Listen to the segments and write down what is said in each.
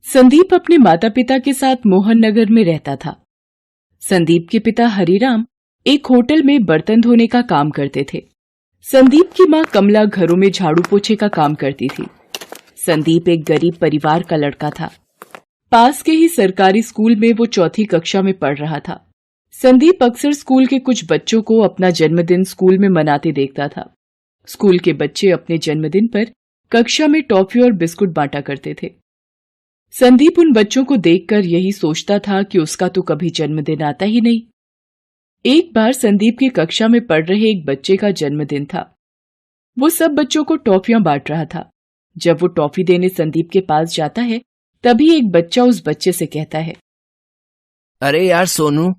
संदीप अपने माता पिता के साथ मोहन नगर में रहता था। संदीप के पिता हरिराम एक होटल में बर्तन धोने का काम करते थे। संदीप की मां कमला घरों में झाड़ू पोछे का काम करती थी। संदीप एक गरीब परिवार का लड़का था। पास के ही सरकारी स्कूल में वो चौथी कक्षा में पढ़ रहा था। संदीप अक्सर स्कूल के कुछ बच्चों को अपना जन्मदिन स्कूल में मनाते देखता था। स्कूल के बच्चे अपने जन्मदिन पर कक्षा में टॉफी और बिस्कुट बांटा करते थे। संदीप उन बच्चों को देखकर यही सोचता था कि उसका तो कभी जन्मदिन आता ही नहीं। एक बार संदीप की कक्षा में पढ़ रहे एक बच्चे का जन्मदिन था। वो सब बच्चों को टॉफियां बांट रहा था। जब वो टॉफी देने संदीप के पास जाता है, तभी एक बच्चा उस बच्चे से कहता है, अरे यार सोनू,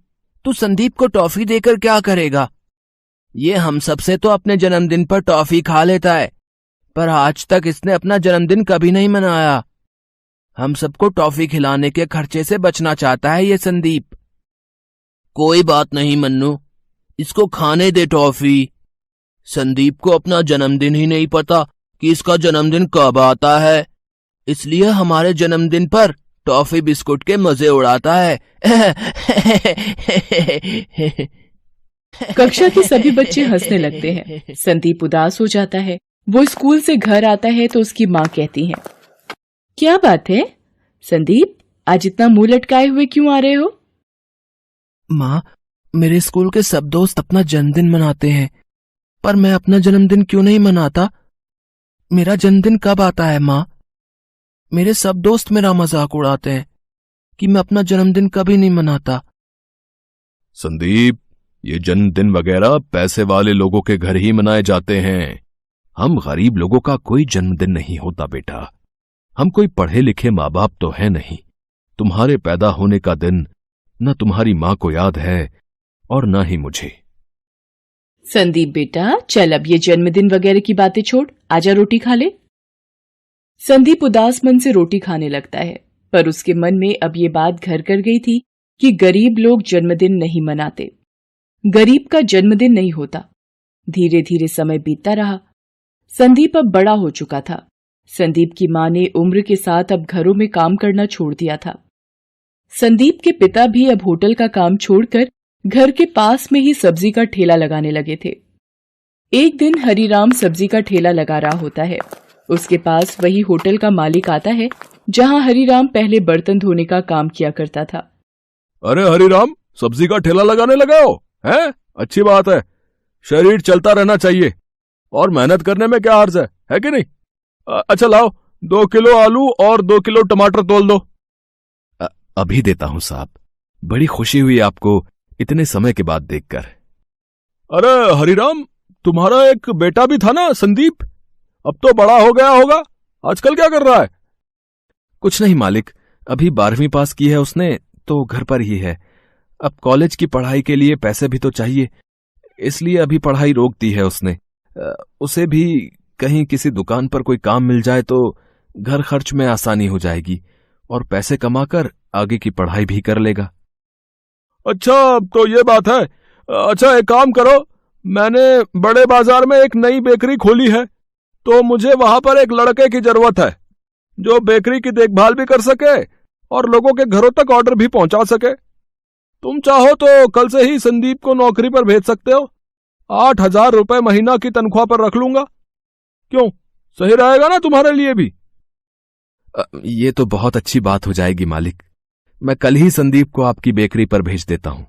तू संदीप को टॉफी देकर क्या करेगा? ये हम सबसे तो अपने जन्मदिन पर टॉफी खा लेता है, पर आज तक इसने अपना जन्मदिन कभी नहीं मनाया। हम सबको टॉफी खिलाने के खर्चे से बचना चाहता है ये संदीप। कोई बात नहीं मन्नू, इसको खाने दे टॉफी। संदीप को अपना जन्मदिन ही नहीं पता कि इसका जन्मदिन कब आता है, इसलिए हमारे जन्मदिन पर टॉफी बिस्कुट के मजे उड़ाता है। कक्षा के सभी बच्चे हंसने लगते हैं। संदीप उदास हो जाता है। वो स्कूल से घर आता है तो उसकी माँ कहती है, क्या बात है संदीप, आज इतना मुंह लटकाए हुए क्यों आ रहे हो? माँ, मेरे स्कूल के सब दोस्त अपना जन्मदिन मनाते हैं, पर मैं अपना जन्मदिन क्यों नहीं मनाता? मेरा जन्मदिन कब आता है माँ? मेरे सब दोस्त मेरा मजाक उड़ाते हैं कि मैं अपना जन्मदिन कभी नहीं मनाता। संदीप, ये जन्मदिन वगैरह पैसे वाले लोगों के घर ही मनाए जाते हैं। हम गरीब लोगों का कोई जन्मदिन नहीं होता बेटा। हम कोई पढ़े लिखे माँ बाप तो है नहीं। तुम्हारे पैदा होने का दिन न तुम्हारी माँ को याद है और न ही मुझे। संदीप बेटा, चल अब ये जन्मदिन वगैरह की बातें छोड़, आजा रोटी खा ले। संदीप उदास मन से रोटी खाने लगता है, पर उसके मन में अब ये बात घर कर गई थी कि गरीब लोग जन्मदिन नहीं मनाते। गरीब का जन्मदिन नहीं होता। धीरे धीरे समय बीतता रहा। संदीप अब बड़ा हो चुका था। संदीप की मां ने उम्र के साथ अब घरों में काम करना छोड़ दिया था। संदीप के पिता भी अब होटल का काम छोड़कर घर के पास में ही सब्जी का ठेला लगाने लगे थे। एक दिन हरिराम सब्जी का ठेला लगा रहा होता है। उसके पास वही होटल का मालिक आता है जहां हरिराम पहले बर्तन धोने का काम किया करता था। अरे हरिराम, सब्जी का ठेला लगाने लगे हो? हैं? अच्छी बात है। शरीर चलता रहना चाहिए और मेहनत करने में क्या हर्ज है कि नहीं? अच्छा लाओ, 2 किलो आलू और 2 किलो टमाटर तोल दो। अभी देता हूं साहब। बड़ी खुशी हुई आपको इतने समय के बाद देखकर। अरे हरिराम, तुम्हारा एक बेटा भी था ना संदीप? अब तो बड़ा हो गया होगा। आजकल क्या कर रहा है? कुछ नहीं मालिक, अभी 12वीं पास की है उसने, तो घर पर ही है। अब कॉलेज की पढ़ाई के लिए पैसे भी तो चाहिए, इसलिए अभी पढ़ाई रोक दी है उसने। उसे भी कहीं किसी दुकान पर कोई काम मिल जाए तो घर खर्च में आसानी हो जाएगी और पैसे कमाकर आगे की पढ़ाई भी कर लेगा। अच्छा, तो ये बात है। अच्छा, एक काम करो, मैंने बड़े बाजार में एक नई बेकरी खोली है, तो मुझे वहां पर एक लड़के की जरूरत है जो बेकरी की देखभाल भी कर सके और लोगों के घरों तक ऑर्डर भी पहुंचा सके। तुम चाहो तो कल से ही संदीप को नौकरी पर भेज सकते हो। 8,000 रुपए महीना की तनख्वाह पर रख लूंगा। क्यों, सही रहेगा ना तुम्हारे लिए भी? ये तो बहुत अच्छी बात हो जाएगी मालिक। मैं कल ही संदीप को आपकी बेकरी पर भेज देता हूं।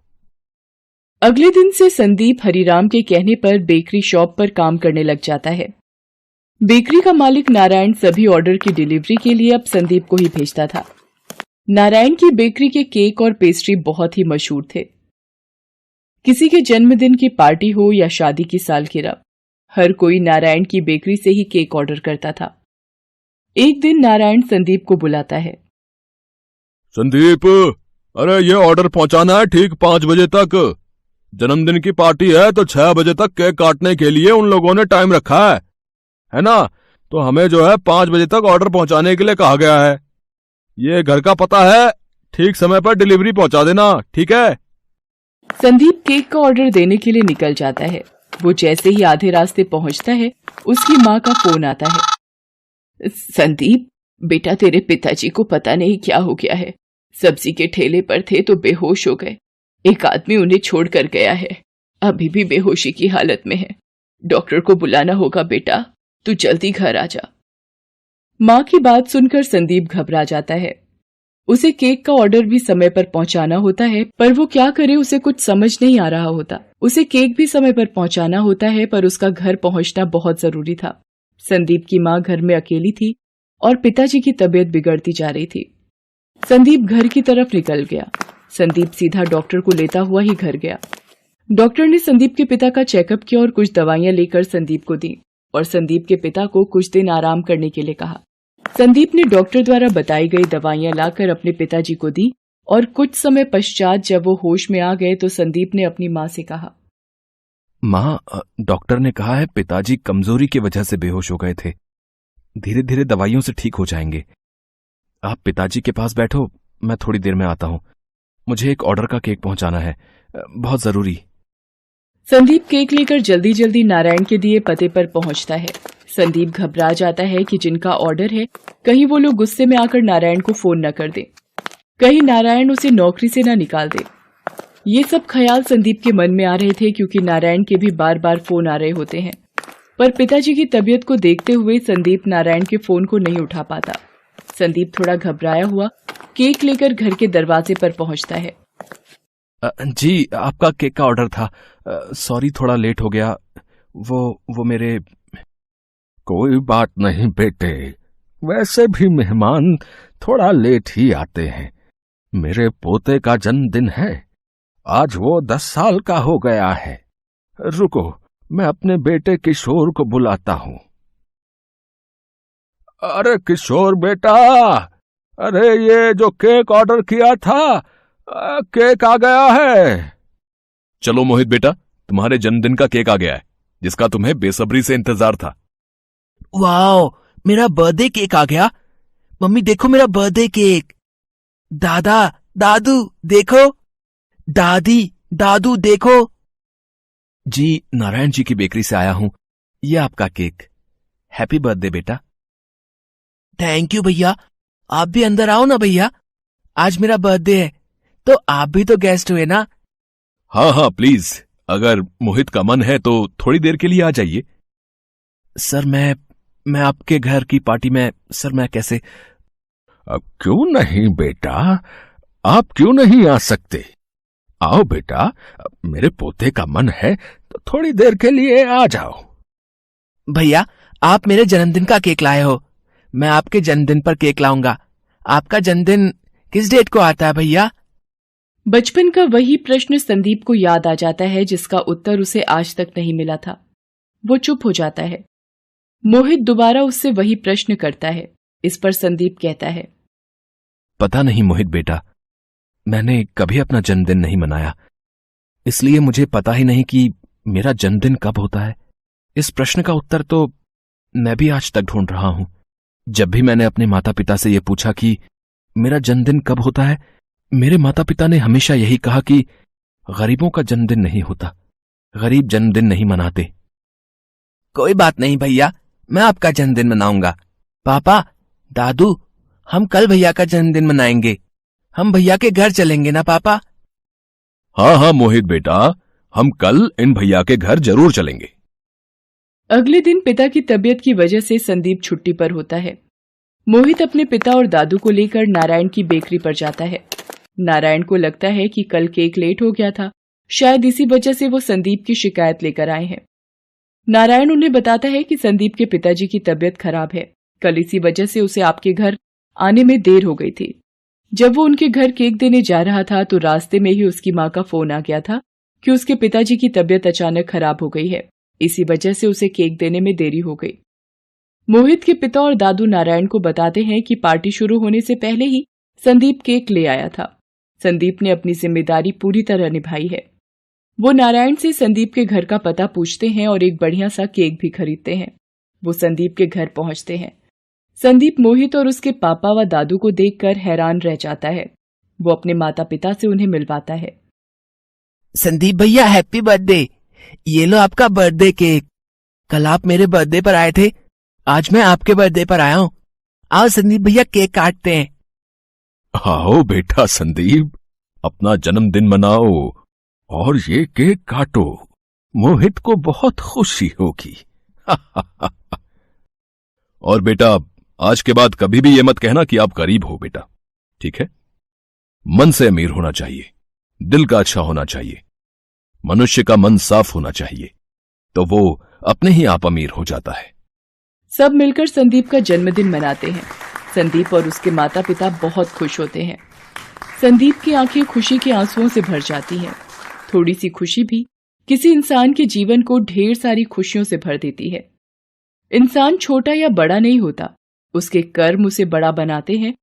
अगले दिन से संदीप हरिराम के कहने पर बेकरी शॉप पर काम करने लग जाता है। बेकरी का मालिक नारायण सभी ऑर्डर की डिलीवरी के लिए अब संदीप को ही भेजता था। नारायण की बेकरी के केक और पेस्ट्री बहुत ही मशहूर थे। किसी के जन्मदिन की पार्टी हो या शादी की सालगिरह, हर कोई नारायण की बेकरी से ही केक ऑर्डर करता था। एक दिन नारायण संदीप को बुलाता है। संदीप, अरे ये ऑर्डर पहुंचाना है ठीक 5 बजे तक। जन्मदिन की पार्टी है तो 6 बजे तक केक काटने के लिए उन लोगों ने टाइम रखा है ना? तो हमें जो है 5 बजे तक ऑर्डर पहुंचाने के लिए कहा गया है। ये घर का पता है, ठीक समय पर डिलीवरी पहुंचा देना, ठीक है? संदीप केक का ऑर्डर देने के लिए निकल जाता है। वो जैसे ही आधे रास्ते पहुंचता है, उसकी माँ का फोन आता है। संदीप, बेटा तेरे पिताजी को पता नहीं क्या हो गया है, सब्जी के ठेले पर थे तो बेहोश हो गए। एक आदमी उन्हें छोड़कर गया है, अभी भी बेहोशी की हालत में है। डॉक्टर को बुलाना होगा बेटा, तू जल्दी घर आ जा। माँ की बात सुनकर संदीप घबरा जाता है। उसे केक का ऑर्डर भी समय पर पहुंचाना होता है, पर वो क्या करे, उसे कुछ समझ नहीं आ रहा होता। उसे केक भी समय पर पहुंचाना होता है, पर उसका घर पहुंचना बहुत जरूरी था। संदीप की माँ घर में अकेली थी और पिताजी की तबीयत बिगड़ती जा रही थी। संदीप घर की तरफ निकल गया। संदीप सीधा डॉक्टर को लेता हुआ ही घर गया। डॉक्टर ने संदीप के पिता का चेकअप किया और कुछ दवाइयां लेकर संदीप को दी और संदीप के पिता को कुछ दिन आराम करने के लिए कहा। संदीप ने डॉक्टर द्वारा बताई गई दवाइयां लाकर अपने पिताजी को दी और कुछ समय पश्चात जब वो होश में आ गए तो संदीप ने अपनी माँ से कहा, माँ, डॉक्टर ने कहा है पिताजी कमजोरी की वजह से बेहोश हो गए थे, धीरे धीरे दवाइयों से ठीक हो जाएंगे। आप पिताजी के पास बैठो, मैं थोड़ी देर में आता हूँ। मुझे एक ऑर्डर का केक पहुंचाना है, बहुत जरूरी। संदीप केक लेकर जल्दी जल्दी नारायण के दिए पते पर पहुंचता है। संदीप घबरा जाता है कि जिनका ऑर्डर है कहीं वो लोग गुस्से में आकर नारायण को फोन न कर दे, कहीं नारायण उसे नौकरी से न निकाल दे। ये सब ख्याल संदीप के मन में आ रहे थे क्योंकि नारायण के भी बार बार फोन आ रहे होते हैं, पर पिताजी की तबीयत को देखते हुए संदीप नारायण के फोन को नहीं उठा पाता। संदीप थोड़ा घबराया हुआ केक लेकर घर के दरवाजे पर पहुंचता है। जी, आपका केक का ऑर्डर था। सॉरी, थोड़ा लेट हो गया। वो मेरे। कोई बात नहीं बेटे, वैसे भी मेहमान थोड़ा लेट ही आते हैं। मेरे पोते का जन्मदिन है, आज वो 10 साल का हो गया है। रुको, मैं अपने बेटे किशोर को बुलाता हूं। अरे किशोर बेटा, अरे ये जो केक ऑर्डर किया था, केक आ गया है। चलो मोहित बेटा, तुम्हारे जन्मदिन का केक आ गया है, जिसका तुम्हें बेसब्री से इंतजार था। वाओ, मेरा बर्थडे केक आ गया। मम्मी देखो मेरा बर्थडे केक। दादा, दादू देखो। दादी, दादू देखो। जी, नारायण जी की बेकरी से आया हूं, ये आपका केक। हैप्पी बर्थडे बेटा। थैंक यू भैया। आप भी अंदर आओ ना भैया, आज मेरा बर्थडे है तो आप भी तो गेस्ट हुए ना। हाँ हाँ प्लीज, अगर मोहित का मन है तो थोड़ी देर के लिए आ जाइए। सर मैं आपके घर की पार्टी में, सर मैं कैसे? अब क्यों नहीं बेटा, आप क्यों नहीं आ सकते? आओ बेटा, मेरे पोते का मन है तो थोड़ी देर के लिए आ जाओ। भैया, आप मेरे जन्मदिन का केक लाए हो, मैं आपके जन्मदिन पर केक लाऊंगा। आपका जन्मदिन किस डेट को आता है भैया? बचपन का वही प्रश्न संदीप को याद आ जाता है जिसका उत्तर उसे आज तक नहीं मिला था। वो चुप हो जाता है। मोहित दोबारा उससे वही प्रश्न करता है। इस पर संदीप कहता है, पता नहीं मोहित बेटा, मैंने कभी अपना जन्मदिन नहीं मनाया, इसलिए मुझे पता ही नहीं कि मेरा जन्मदिन कब होता है। इस प्रश्न का उत्तर तो मैं भी आज तक ढूंढ रहा हूं। जब भी मैंने अपने माता पिता से यह पूछा कि मेरा जन्मदिन कब होता है, मेरे माता पिता ने हमेशा यही कहा कि गरीबों का जन्मदिन नहीं होता, गरीब जन्मदिन नहीं मनाते। कोई बात नहीं भैया, मैं आपका जन्मदिन मनाऊंगा। पापा, दादू, हम कल भैया का जन्मदिन मनाएंगे। हम भैया के घर चलेंगे ना पापा? हाँ हाँ मोहित बेटा, हम कल इन भैया के घर जरूर चलेंगे। अगले दिन पिता की तबीयत की वजह से संदीप छुट्टी पर होता है। मोहित अपने पिता और दादू को लेकर नारायण की बेकरी पर जाता है। नारायण को लगता है कि कल केक लेट हो गया था, शायद इसी वजह से वो संदीप की शिकायत लेकर आए हैं। नारायण उन्हें बताता है कि संदीप के पिताजी की तबीयत खराब है, कल इसी वजह से उसे आपके घर आने में देर हो गई थी। जब वो उनके घर केक देने जा रहा था तो रास्ते में ही उसकी माँ का फोन आ गया था कि उसके पिताजी की तबीयत अचानक खराब हो गई है, इसी वजह से उसे केक देने में देरी हो गई। मोहित के पिता और दादू नारायण को बताते हैं कि पार्टी शुरू होने से पहले ही संदीप केक ले आया था। संदीप ने अपनी जिम्मेदारी पूरी तरह निभाई है। वो नारायण से संदीप के घर का पता पूछते हैं और एक बढ़िया सा केक भी खरीदते हैं। वो संदीप के घर पहुंचते हैं। संदीप मोहित और उसके पापा व दादू को देखकर हैरान रह जाता है। वो अपने माता पिता से उन्हें मिलवाता है। संदीप भैया, हैप्पी बर्थडे। ये लो आपका बर्थडे केक। कल आप मेरे बर्थडे पर आए थे, आज मैं आपके बर्थडे पर आया हूँ। आओ संदीप भैया केक काटते हैं। आओ बेटा संदीप, अपना जन्मदिन मनाओ और ये केक काटो। मोहित को बहुत खुशी होगी। और बेटा, आज के बाद कभी भी ये मत कहना कि आप गरीब हो बेटा, ठीक है? मन से अमीर होना चाहिए, दिल का अच्छा होना चाहिए, मनुष्य का मन साफ होना चाहिए, तो वो अपने ही आप अमीर हो जाता है। सब मिलकर संदीप का जन्मदिन मनाते हैं। संदीप और उसके माता पिता बहुत खुश होते हैं। संदीप की आंखें खुशी के आंसुओं से भर जाती हैं। थोड़ी सी खुशी भी किसी इंसान के जीवन को ढेर सारी खुशियों से भर देती है। इंसान छोटा या बड़ा नहीं होता, उसके कर्म उसे बड़ा बनाते हैं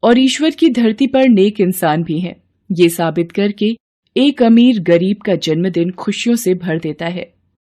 और ईश्वर की धरती पर नेक इंसान भी हैं। ये साबित करके एक अमीर गरीब का जन्मदिन खुशियों से भर देता है।